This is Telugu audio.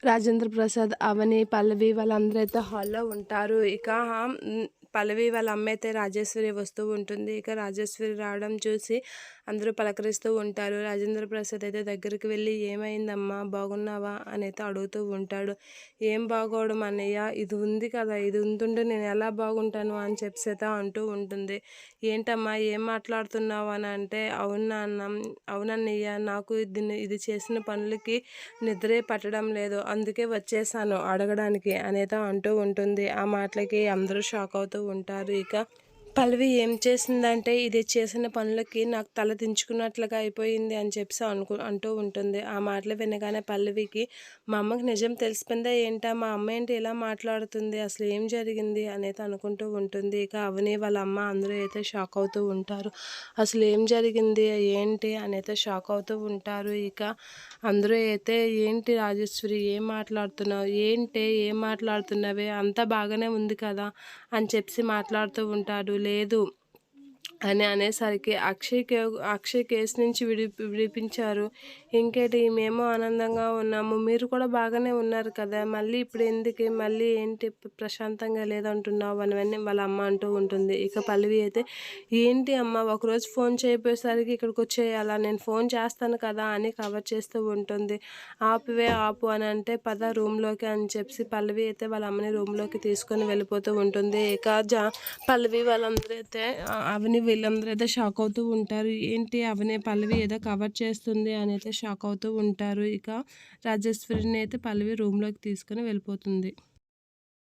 రాజేంద్ర ప్రసాద్, అవని, పల్లవి వాళ్ళందరూ అయితే హాల్‌లో ఉంటారు. ఇక పల్లవి వాళ్ళ అమ్మ అయితే రాజేశ్వరి వస్తూ ఉంటుంది. ఇక రాజేశ్వరి రావడం చూసి అందరూ పలకరిస్తూ ఉంటారు. రాజేంద్ర ప్రసాద్ అయితే దగ్గరికి వెళ్ళి "ఏమైందమ్మా? బాగున్నావా?" అనైతే అడుగుతూ ఉంటాడు. "ఏం బాగోవడం అన్నయ్య, ఇది ఉంది కదా, ఇది ఉంటుంటే నేను ఎలా బాగుంటాను" అని చెప్పేసి అంటూ ఉంటుంది. "ఏంటమ్మా ఏం మాట్లాడుతున్నావు" అని అంటే, "అవును నాన్న, అవునన్నయ్య, నాకు ఇది చేసిన పనులకి నిద్రే పట్టడం లేదు. అందుకే వచ్చేసాను అడగడానికి" అనేది అంటూ ఉంటుంది. ఆ మాటలకి అందరూ షాక్ అవుతూ ఉంటారు. ఇక పల్లవి ఏం చేసిందంటే, ఇది చేసిన పనులకి నాకు తల దించుకున్నట్లుగా అయిపోయింది అని చెప్పేసి అంటూ ఉంటుంది. ఆ మాటలు వినగానే పల్లవికి, మా అమ్మకి నిజం తెలిసిపోయిందా ఏంటా? మా అమ్మ ఏంటి ఇలా మాట్లాడుతుంది? అసలు ఏం జరిగింది? అనేది అనుకుంటూ ఉంటుంది. ఇక అవని వాళ్ళ అమ్మ అందరూ అయితే షాక్ అవుతూ ఉంటారు. అసలు ఏం జరిగింది? ఏంటి? అనైతే షాక్ అవుతూ ఉంటారు. ఇక అందరూ అయితే, ఏంటి రాజేశ్వరి ఏం మాట్లాడుతున్నావు? ఏం మాట్లాడుతున్నావే? అంతా బాగానే ఉంది కదా అని చెప్పేసి మాట్లాడుతూ ఉంటాడు. లేదు అని అనేసరికి అక్షయ్ కేసు నుంచి విడిపించారు. ఇంకేంటి, మేము ఆనందంగా ఉన్నాము. మీరు కూడా బాగానే ఉన్నారు కదా, మళ్ళీ ఇప్పుడు ఎందుకు, మళ్ళీ ఏంటి ప్రశాంతంగా లేదంటున్నావు అని వాళ్ళ అమ్మ అంటూ ఉంటుంది. ఇక పల్లవి అయితే, ఏంటి అమ్మ ఒకరోజు ఫోన్ చేయపోయేసరికి ఇక్కడికి వచ్చేయాలా, నేను ఫోన్ చేస్తాను కదా అని కవర్ చేస్తూ ఉంటుంది. ఆపు అని అంటే, పద రూమ్లోకి అని చెప్పి పల్లవి అయితే వాళ్ళ అమ్మని రూమ్లోకి తీసుకొని వెళ్ళిపోతూ ఉంటుంది. ఇక పల్లవి వాళ్ళందరూ అయితే అవని వీళ్ళందరూ అయితే షాక్ అవుతూ ఉంటారు. ఏంటి అవని పల్లవి ఏదో కవర్ చేస్తుంది అని అయితే షాక్ అవుతూ ఉంటారు. ఇక రాజేశ్వరిని అయితే పల్లవి రూమ్లోకి తీసుకొని వెళ్ళిపోతుంది.